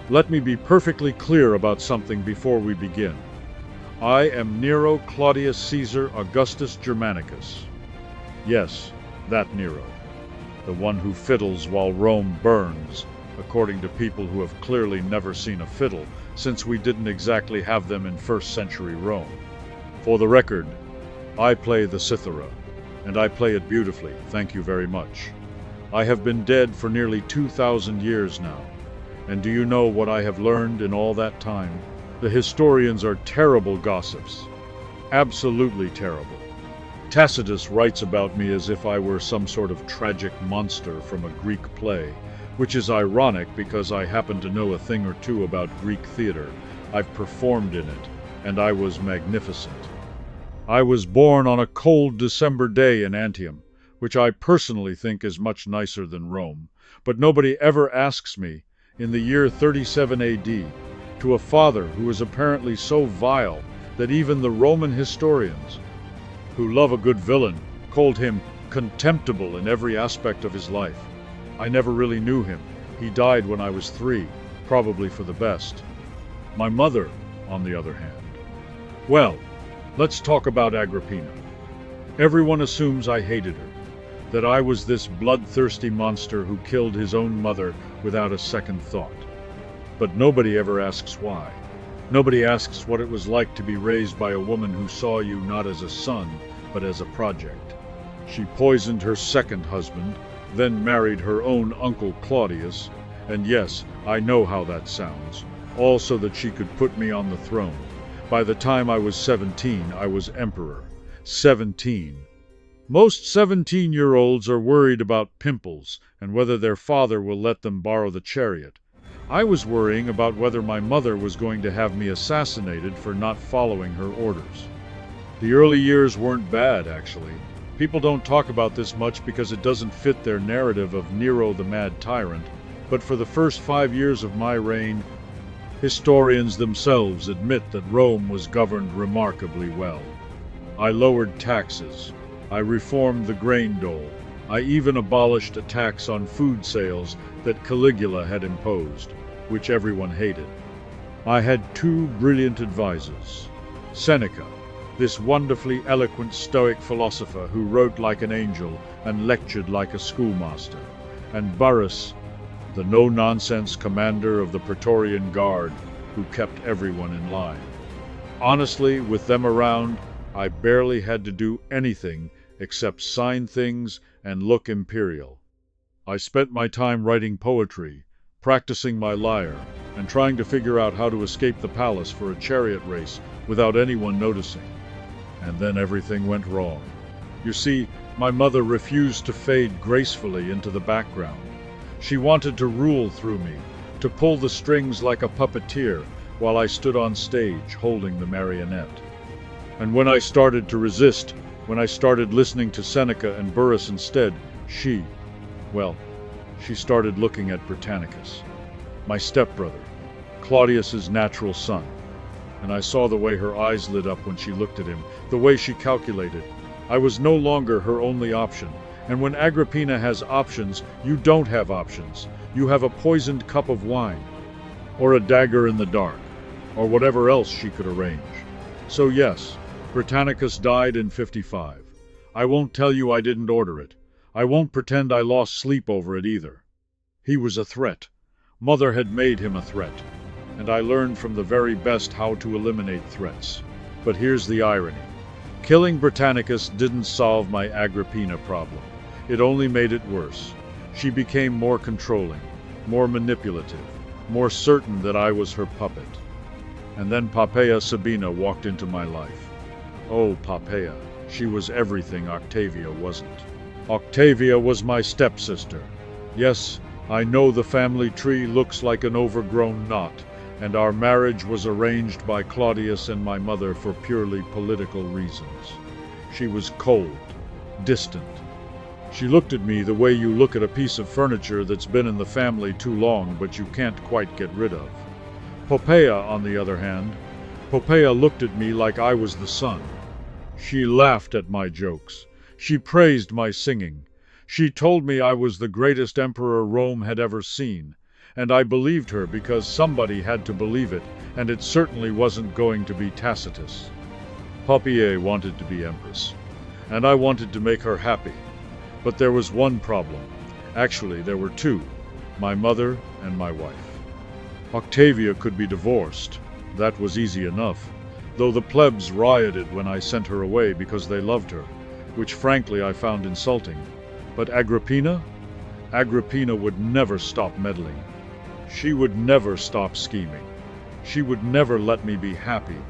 Let me be perfectly clear about something before we begin. I am Nero Claudius Caesar Augustus Germanicus. Yes, that Nero. The one who fiddles while Rome burns, according to people who have clearly never seen a fiddle, since we didn't exactly have them in first century Rome. For the record, I play the cithara, and I play it beautifully, thank you very much. I have been dead for nearly 2,000 years now, and do you know what I have learned in all that time? The historians are terrible gossips. Absolutely terrible. Tacitus writes about me as if I were some sort of tragic monster from a Greek play, which is ironic because I happen to know a thing or two about Greek theater. I've performed in it, and I was magnificent. I was born on a cold December day in Antium, which I personally think is much nicer than Rome, but nobody ever asks me, in the year 37 AD, to a father who is apparently so vile that even the Roman historians, who love a good villain, called him contemptible in every aspect of his life. I never really knew him. He died when I was 3, probably for the best. My mother, on the other hand. Well, let's talk about Agrippina. Everyone assumes I hated her, that I was this bloodthirsty monster who killed his own mother without a second thought. But nobody ever asks why. Nobody asks what it was like to be raised by a woman who saw you not as a son, but as a project. She poisoned her second husband, then married her own uncle Claudius, and yes, I know how that sounds, all so that she could put me on the throne. By the time I was 17, I was emperor. 17. Most 17-year-olds are worried about pimples and whether their father will let them borrow the chariot. I was worrying about whether my mother was going to have me assassinated for not following her orders. The early years weren't bad, actually. People don't talk about this much because it doesn't fit their narrative of Nero the mad tyrant, but for the first 5 years of my reign, historians themselves admit that Rome was governed remarkably well. I lowered taxes. I reformed the grain dole. I even abolished a tax on food sales that Caligula had imposed, which everyone hated. I had 2 brilliant advisors. Seneca, this wonderfully eloquent Stoic philosopher who wrote like an angel and lectured like a schoolmaster, and Burrus, the no-nonsense commander of the Praetorian Guard who kept everyone in line. Honestly, with them around, I barely had to do anything except sign things and look imperial. I spent my time writing poetry, practicing my lyre, and trying to figure out how to escape the palace for a chariot race without anyone noticing. And then everything went wrong. You see, my mother refused to fade gracefully into the background. She wanted to rule through me, to pull the strings like a puppeteer while I stood on stage holding the marionette. And when I started to resist, when I started listening to Seneca and Burrus instead, she started looking at Britannicus, my stepbrother, Claudius's natural son. And I saw the way her eyes lit up when she looked at him, the way she calculated. I was no longer her only option. And when Agrippina has options, you don't have options. You have a poisoned cup of wine, or a dagger in the dark, or whatever else she could arrange. So yes, Britannicus died in 55. I won't tell you I didn't order it. I won't pretend I lost sleep over it either. He was a threat. Mother had made him a threat, and I learned from the very best how to eliminate threats. But here's the irony. Killing Britannicus didn't solve my Agrippina problem. It only made it worse. She became more controlling, more manipulative, more certain that I was her puppet. And then Poppaea Sabina walked into my life. Oh, Poppaea. She was everything Octavia wasn't. Octavia was my stepsister. Yes, I know the family tree looks like an overgrown knot, and our marriage was arranged by Claudius and my mother for purely political reasons. She was cold, distant. She looked at me the way you look at a piece of furniture that's been in the family too long but you can't quite get rid of. Poppaea, on the other hand, Poppaea looked at me like I was the sun. She laughed at my jokes. She praised my singing. She told me I was the greatest emperor Rome had ever seen. and I believed her because somebody had to believe it, and it certainly wasn't going to be Tacitus. Poppy wanted to be empress, and I wanted to make her happy. But there was one problem. Actually, there were two: my mother and my wife. Octavia could be divorced. That was easy enough, though the plebs rioted when I sent her away because they loved her, which frankly I found insulting. But Agrippina? Agrippina would never stop meddling. She would never stop scheming. She would never let me be happy.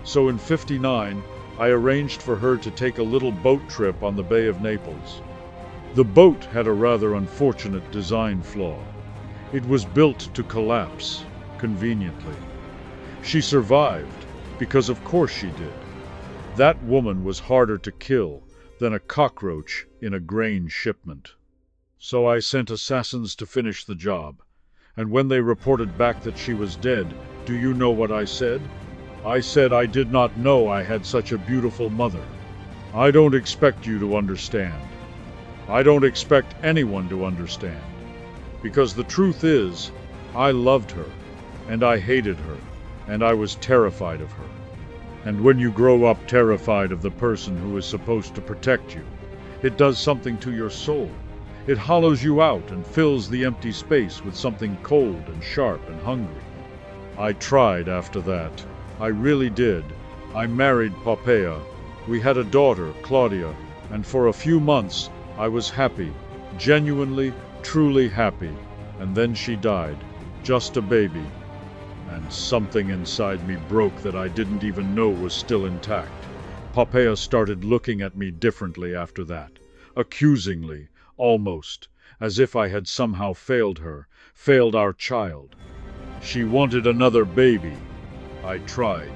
So in '59, I arranged for her to take a little boat trip on the Bay of Naples. The boat had a rather unfortunate design flaw. It was built to collapse, conveniently. She survived, because of course she did. That woman was harder to kill than a cockroach in a grain shipment. So I sent assassins to finish the job, and when they reported back that she was dead, do you know what I said? I said I did not know I had such a beautiful mother. I don't expect you to understand. I don't expect anyone to understand. Because the truth is, I loved her, and I hated her, and I was terrified of her. And when you grow up terrified of the person who is supposed to protect you, it does something to your soul. It hollows you out and fills the empty space with something cold and sharp and hungry. I tried after that. I really did. I married Poppaea. We had a daughter, Claudia, and for a few months I was happy, genuinely, truly happy. And then she died, just a baby. And something inside me broke that I didn't even know was still intact. Poppaea started looking at me differently after that, accusingly, almost, as if I had somehow failed her, failed our child. She wanted another baby. I tried.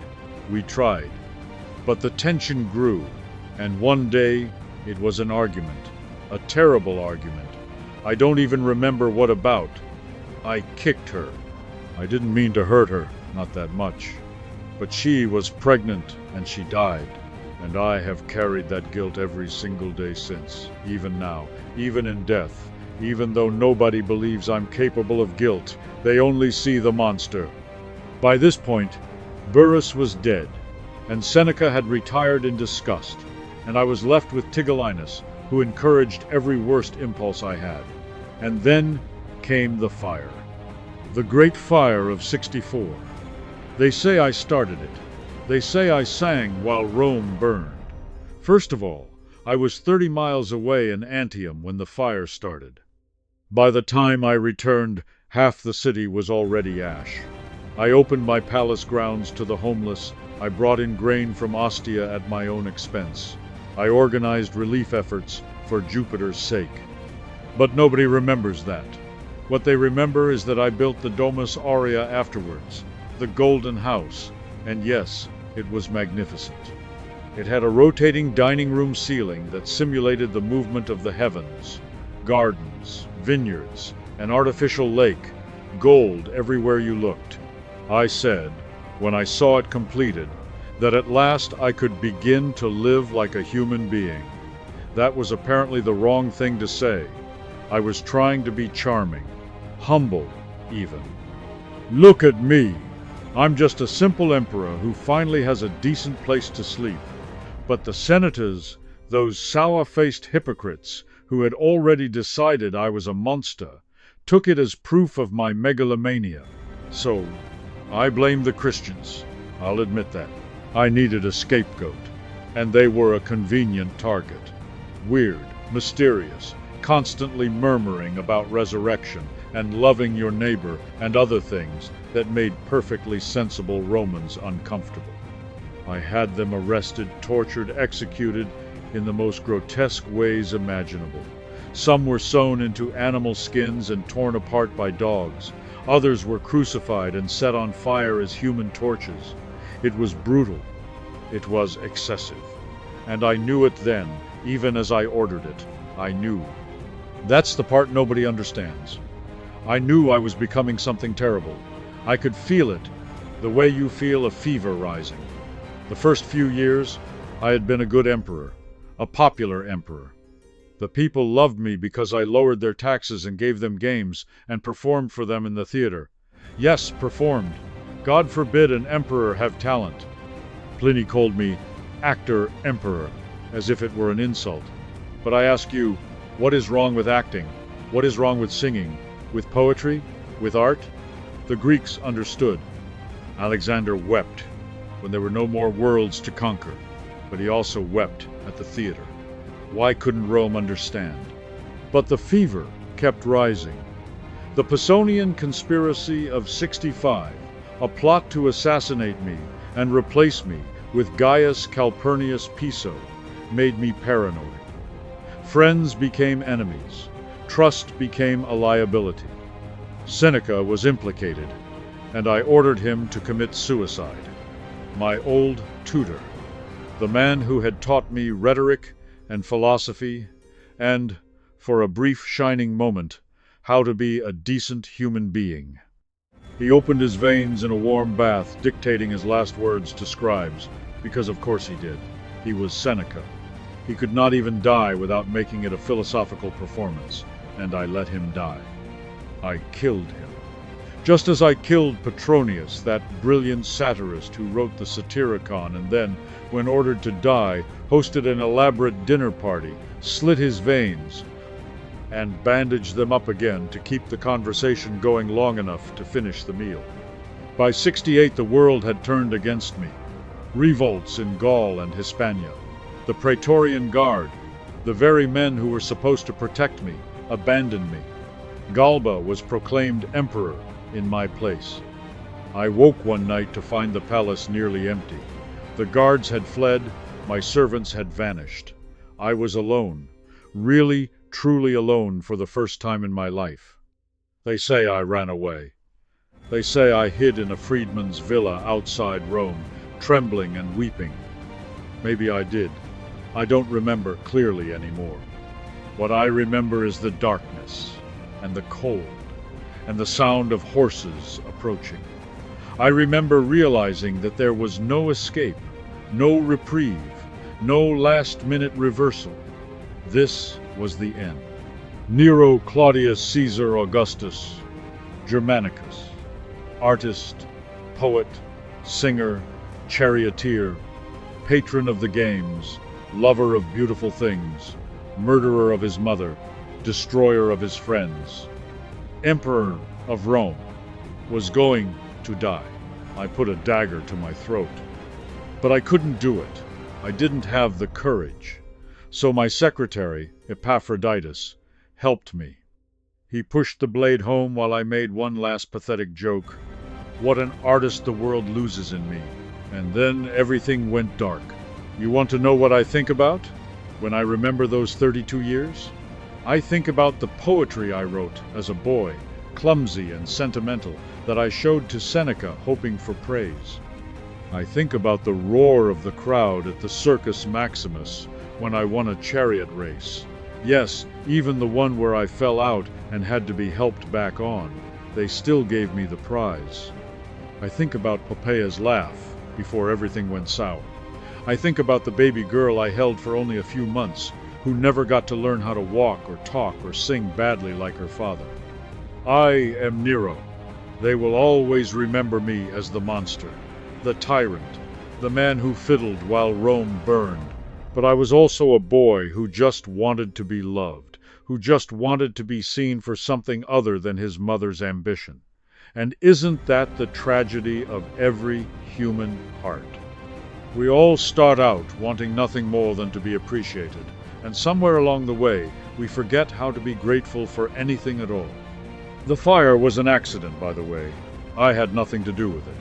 We tried. But the tension grew, and one day it was an argument, a terrible argument. I don't even remember what about. I kicked her. I didn't mean to hurt her, not that much. But she was pregnant, and she died. And I have carried that guilt every single day since, even now, even in death. Even though nobody believes I'm capable of guilt, they only see the monster. By this point, Burrus was dead, and Seneca had retired in disgust, and I was left with Tigellinus, who encouraged every worst impulse I had. And then came the fire. The Great Fire of '64. They say I started it. They say I sang while Rome burned. First of all, I was 30 miles away in Antium when the fire started. By the time I returned, half the city was already ash. I opened my palace grounds to the homeless. I brought in grain from Ostia at my own expense. I organized relief efforts for Jupiter's sake. But nobody remembers that. What they remember is that I built the Domus Aurea afterwards, the Golden House, and yes, it was magnificent. It had a rotating dining room ceiling that simulated the movement of the heavens, gardens, vineyards, an artificial lake, gold everywhere you looked. I said, when I saw it completed, that at last I could begin to live like a human being. That was apparently the wrong thing to say. I was trying to be charming, humble even. Look at me. I'm just a simple emperor who finally has a decent place to sleep. But the senators, those sour-faced hypocrites who had already decided I was a monster, took it as proof of my megalomania. So, I blame the Christians. I'll admit that. I needed a scapegoat, and they were a convenient target. Weird, mysterious, constantly murmuring about resurrection and loving your neighbor and other things that made perfectly sensible Romans uncomfortable. I had them arrested, tortured, executed in the most grotesque ways imaginable. Some were sewn into animal skins and torn apart by dogs. Others were crucified and set on fire as human torches. It was brutal. It was excessive. And I knew it then, even as I ordered it. I knew. That's the part nobody understands. I knew I was becoming something terrible. I could feel it, the way you feel a fever rising. The first few years, I had been a good emperor, a popular emperor. The people loved me because I lowered their taxes and gave them games and performed for them in the theater. Yes, performed. God forbid an emperor have talent. Pliny called me actor emperor, as if it were an insult. But I ask you, what is wrong with acting? What is wrong with singing? With poetry? With art? The Greeks understood. Alexander wept when there were no more worlds to conquer, but he also wept at the theater. Why couldn't Rome understand? But the fever kept rising. The Pisonian conspiracy of 65, a plot to assassinate me and replace me with Gaius Calpurnius Piso, made me paranoid. Friends became enemies. Trust became a liability. Seneca was implicated, and I ordered him to commit suicide. My old tutor, the man who had taught me rhetoric and philosophy, and, for a brief shining moment, how to be a decent human being. He opened his veins in a warm bath, dictating his last words to scribes, because of course he did. He was Seneca. He could not even die without making it a philosophical performance, and I let him die. I killed him. Just as I killed Petronius, that brilliant satirist who wrote the Satyricon and then, when ordered to die, hosted an elaborate dinner party, slit his veins, and bandaged them up again to keep the conversation going long enough to finish the meal. By 68 the world had turned against me. Revolts in Gaul and Hispania. The Praetorian Guard, the very men who were supposed to protect me, abandoned me. Galba was proclaimed emperor in my place. I woke one night to find the palace nearly empty. The guards had fled, my servants had vanished. I was alone, really, truly alone for the first time in my life. They say I ran away. They say I hid in a freedman's villa outside Rome, trembling and weeping. Maybe I did. I don't remember clearly anymore. What I remember is the darkness, and the cold, and the sound of horses approaching. I remember realizing that there was no escape, no reprieve, no last-minute reversal. This was the end. Nero Claudius Caesar Augustus Germanicus, artist, poet, singer, charioteer, patron of the games, lover of beautiful things, murderer of his mother, destroyer of his friends, Emperor of Rome, was going to die. I put a dagger to my throat. But I couldn't do it. I didn't have the courage. So my secretary, Epaphroditus, helped me. He pushed the blade home while I made one last pathetic joke. What an artist the world loses in me. And then everything went dark. You want to know what I think about when I remember those 32 years? I think about the poetry I wrote as a boy, clumsy and sentimental, that I showed to Seneca hoping for praise. I think about the roar of the crowd at the Circus Maximus when I won a chariot race. Yes, even the one where I fell out and had to be helped back on. They still gave me the prize. I think about Poppaea's laugh before everything went sour. I think about the baby girl I held for only a few months, who never got to learn how to walk or talk or sing badly like her father. I am Nero. They will always remember me as the monster, the tyrant, the man who fiddled while Rome burned. But I was also a boy who just wanted to be loved, who just wanted to be seen for something other than his mother's ambition. And isn't that the tragedy of every human heart? We all start out wanting nothing more than to be appreciated, and somewhere along the way, we forget how to be grateful for anything at all. The fire was an accident, by the way. I had nothing to do with it.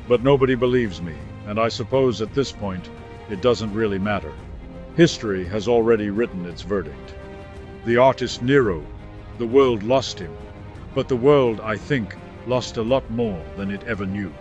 But nobody believes me, and I suppose at this point, it doesn't really matter. History has already written its verdict. The artist Nero, the world lost him, but the world, I think, lost a lot more than it ever knew.